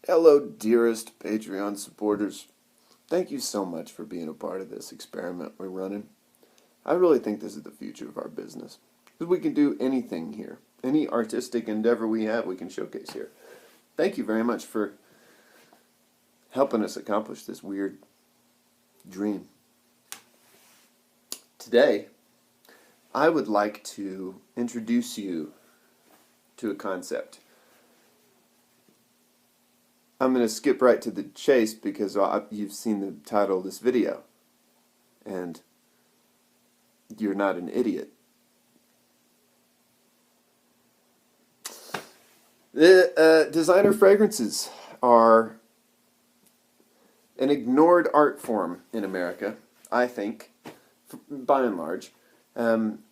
Hello, dearest Patreon supporters. Thank you so much for being a part of this experiment we're running. I really think this is the future of our business. Because we can do anything here. Any artistic endeavor we have, we can showcase here. Thank you very much for helping us accomplish this weird dream. Today, I would like to introduce you to a concept. I'm going to skip right to the chase because you've seen the title of this video. And you're not an idiot. Designer fragrances are an ignored art form in America, I think, by and large,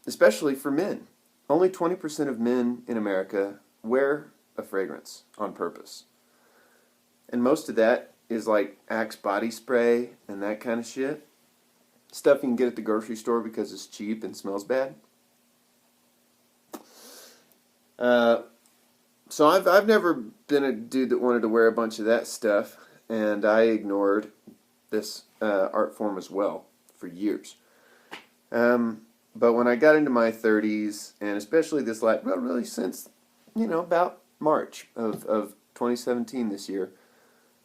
especially for men. Only 20% of men in America wear a fragrance on purpose. And most of that is like Axe body spray and that kind of shit. Stuff you can get at the grocery store because it's cheap and smells bad. So I've never been a dude that wanted to wear a bunch of that stuff, and I ignored this art form as well for years. But when I got into my 30s, and especially this really since, about March of 2017 this year,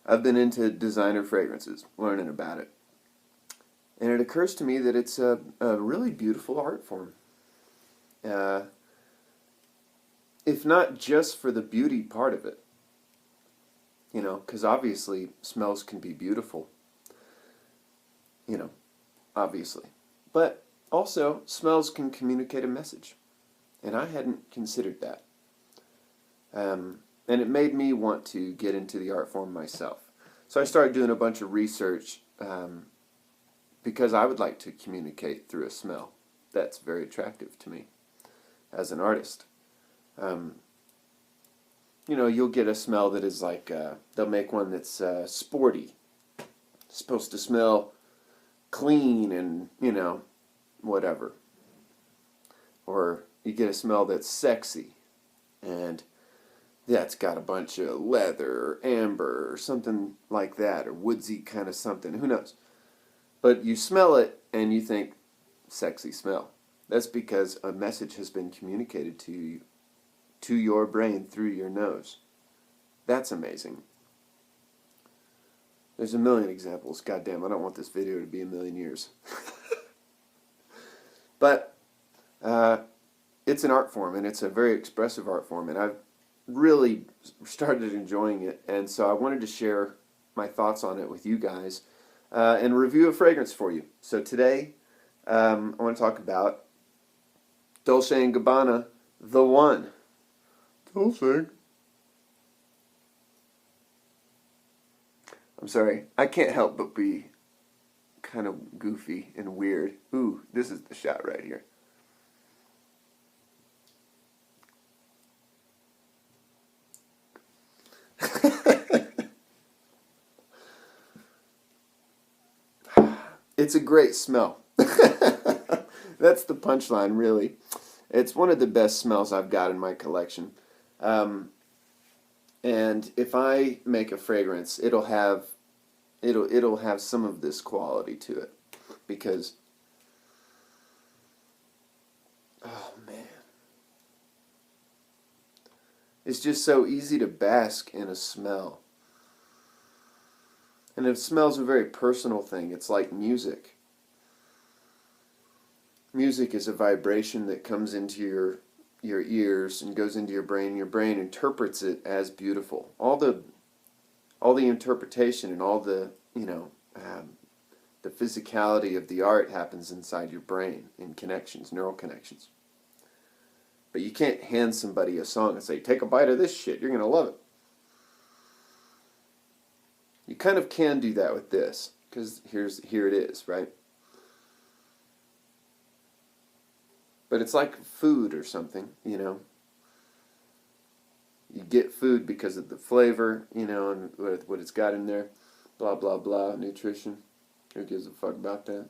I've been into designer fragrances, learning about it. And it occurs to me that it's a really beautiful art form. If not just for the beauty part of it. Because obviously smells can be beautiful. Obviously. But also, smells can communicate a message. And I hadn't considered that. And it made me want to get into the art form myself. So I started doing a bunch of research because I would like to communicate through a smell. That's very attractive to me as an artist. You'll get a smell that is like, they'll make one that's sporty. It's supposed to smell clean and, whatever. Or you get a smell that's sexy and that's got a bunch of leather or amber or something like that, or woodsy kind of something, who knows. But you smell it and you think, sexy smell. That's because a message has been communicated to you, to your brain through your nose. That's amazing. There's a million examples. Goddamn, I don't want this video to be a million years. But it's an art form, and it's a very expressive art form, and I've really started enjoying it, and so I wanted to share my thoughts on it with you guys and review a fragrance for you. So today, I want to talk about Dolce & Gabbana, The One. Dolce. I'm sorry, I can't help but be kind of goofy and weird. Ooh, this is the shot right here. It's a great smell. That's the punchline, really. It's one of the best smells I've got in my collection. And if I make a fragrance, it'll have some of this quality to it, because oh man, it's just so easy to bask in a smell. And if smell's a very personal thing, it's like music. Music is a vibration that comes into your ears and goes into your brain. Your brain interprets it as beautiful. All the interpretation and all the the physicality of the art happens inside your brain in connections, neural connections. But you can't hand somebody a song and say, "Take a bite of this shit. You're gonna love it." You kind of can do that with this, because here it is, right? But it's like food or something, You get food because of the flavor, and what it's got in there. Blah, blah, blah, nutrition. Who gives a fuck about that?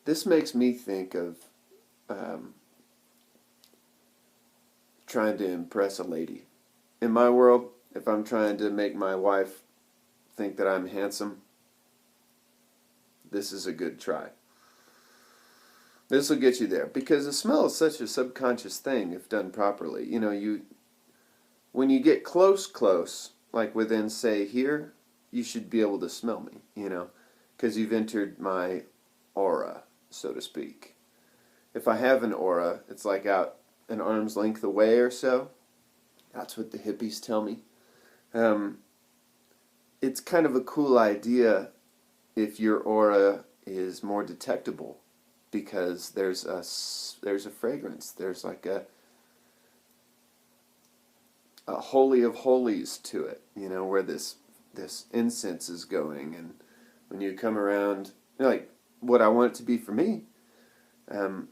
This makes me think of trying to impress a lady. In my world, if I'm trying to make my wife think that I'm handsome, this is a good try. This will get you there, because the smell is such a subconscious thing if done properly. You know, when you get close, like within, say, here, you should be able to smell me, you know, because you've entered my aura, so to speak. If I have an aura, it's like out an arm's length away or so. That's what the hippies tell me. It's kind of a cool idea if your aura is more detectable, because there's a fragrance. There's like a holy of holies to it, you know, where this incense is going. And when you come around, you know, like what I want it to be for me, I'm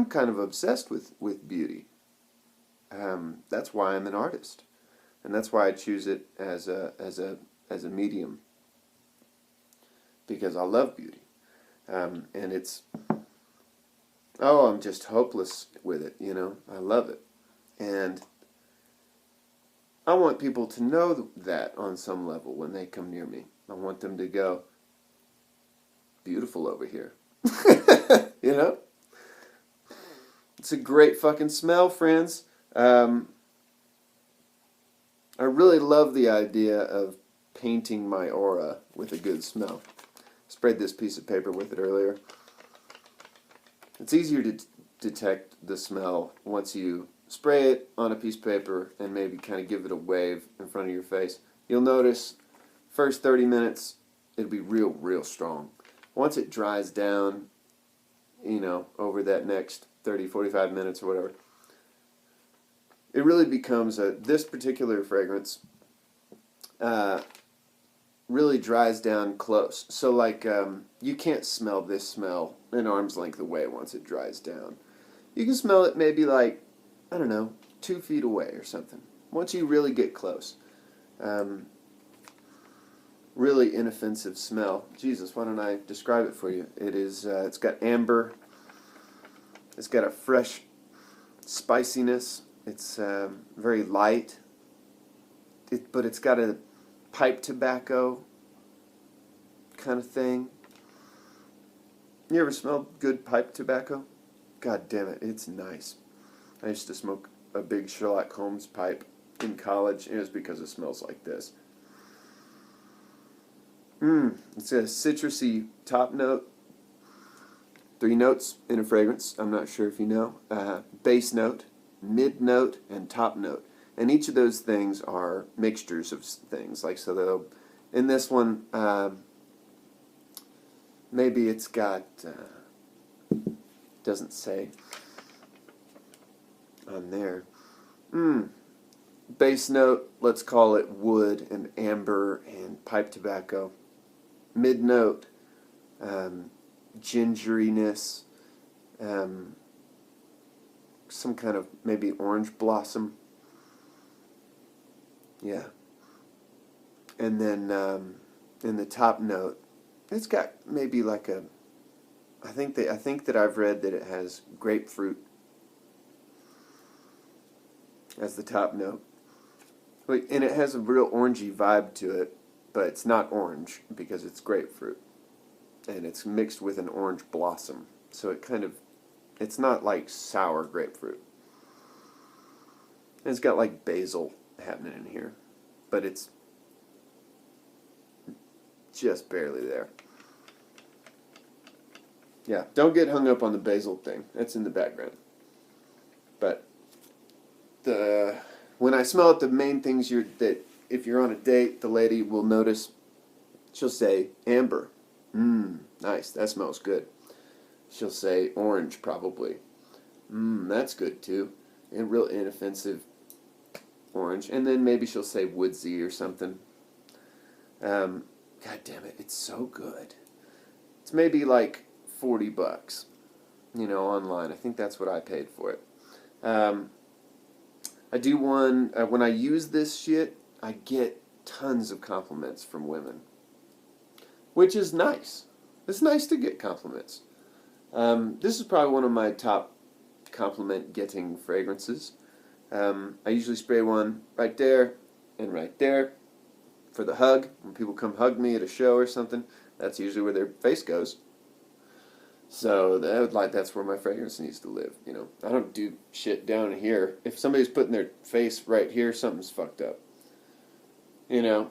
kind of obsessed with beauty. That's why I'm an artist, and that's why I choose it as a medium, because I love beauty. And it's, I'm just hopeless with it, you know. I love it. And I want people to know that on some level when they come near me. I want them to go, beautiful over here. You know? It's a great fucking smell, friends. I really love the idea of painting my aura with a good smell. Sprayed this piece of paper with it earlier. It's easier to detect the smell once you spray it on a piece of paper and maybe kind of give it a wave in front of your face. You'll notice first 30 minutes it'll be real strong. Once it dries down, you know, over that next 30, 45 minutes or whatever, it really becomes this particular fragrance really dries down close. So like you can't smell this smell an arm's length away once it dries down. You can smell it maybe like, I don't know, 2 feet away or something. Once you really get close. Really inoffensive smell. Jesus, why don't I describe it for you? It is, it's got amber. It's got a fresh spiciness. It's very light. But it's got a pipe tobacco kind of thing. You ever smelled good pipe tobacco? God damn it, it's nice. I used to smoke a big Sherlock Holmes pipe in college, and it was because it smells like this. It's a citrusy top note. 3 notes in a fragrance, I'm not sure if you know. Base note, mid note, and top note. And each of those things are mixtures of things. Like, so they'll, in this one, maybe it's got, doesn't say on there. Base note, let's call it wood and amber and pipe tobacco. Mid note, gingeriness, some kind of maybe orange blossom. Yeah. And then in the top note, it's got maybe like a, I think that I've read that it has grapefruit as the top note. And it has a real orangey vibe to it, but it's not orange because it's grapefruit. And it's mixed with an orange blossom. So it kind of, it's not like sour grapefruit. And it's got like basil happening in here, but it's just barely there. Yeah, don't get hung up on the basil thing. That's in the background. But when I smell it, the main things that if you're on a date, the lady will notice. She'll say amber. Nice. That smells good. She'll say orange, probably. That's good too. And real inoffensive orange. And then maybe she'll say woodsy or something. God damn it, it's so good. It's maybe like $40, you know, online. I think that's what I paid for it. I do one, when I use this shit, I get tons of compliments from women, which is nice. It's nice to get compliments. This is probably one of my top compliment-getting fragrances. I usually spray one right there and right there for the hug. When people come hug me at a show or something, that's usually where their face goes. So that's where my fragrance needs to live. You know, I don't do shit down here. If somebody's putting their face right here, something's fucked up. You know,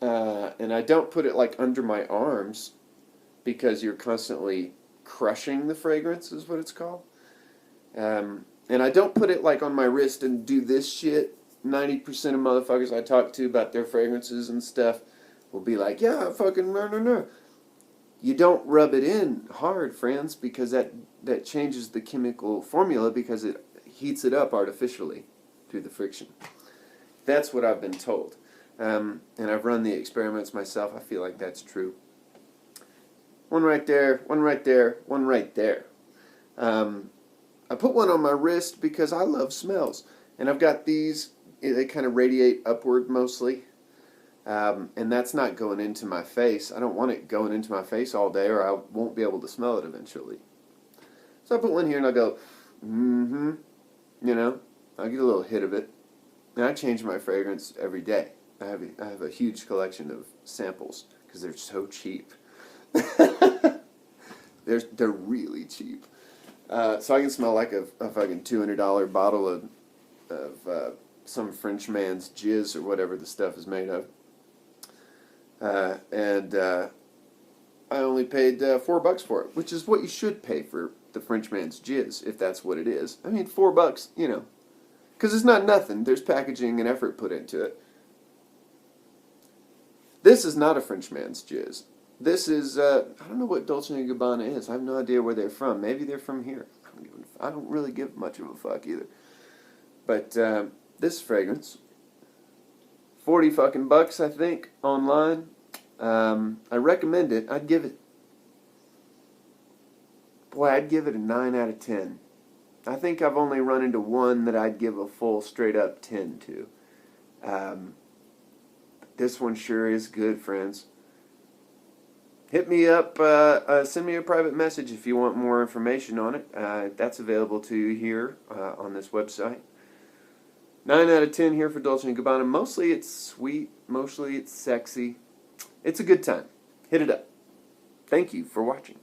and I don't put it like under my arms because you're constantly crushing the fragrance, is what it's called. And I don't put it like on my wrist and do this shit. 90% of motherfuckers I talk to about their fragrances and stuff will be like, yeah, fucking no. You don't rub it in hard, friends, because that changes the chemical formula because it heats it up artificially through the friction. That's what I've been told. And I've run the experiments myself. I feel like that's true. One right there, one right there, one right there. I put one on my wrist because I love smells. And I've got these, they kind of radiate upward mostly. And that's not going into my face. I don't want it going into my face all day or I won't be able to smell it eventually. So I put one here and I go, you know, I'll get a little hit of it. And I change my fragrance every day. I have a huge collection of samples because they're so cheap. They're really cheap. So I can smell like a fucking $200 bottle of some French man's jizz or whatever the stuff is made of. And I only paid $4 for it, which is what you should pay for the French man's jizz, if that's what it is. I mean, $4, you know, because it's not nothing. There's packaging and effort put into it. This is not a French man's jizz. This is, I don't know what Dolce & Gabbana is. I have no idea where they're from. Maybe they're from here. I don't really give much of a fuck either. But this fragrance, 40 fucking bucks, I think, online. I recommend it. I'd give it a 9 out of 10. I think I've only run into one that I'd give a full straight up 10 to. This one sure is good, friends. Hit me up, send me a private message if you want more information on it. That's available to you here on this website. 9 out of 10 here for Dolce & Gabbana. Mostly it's sweet, mostly it's sexy. It's a good time. Hit it up. Thank you for watching.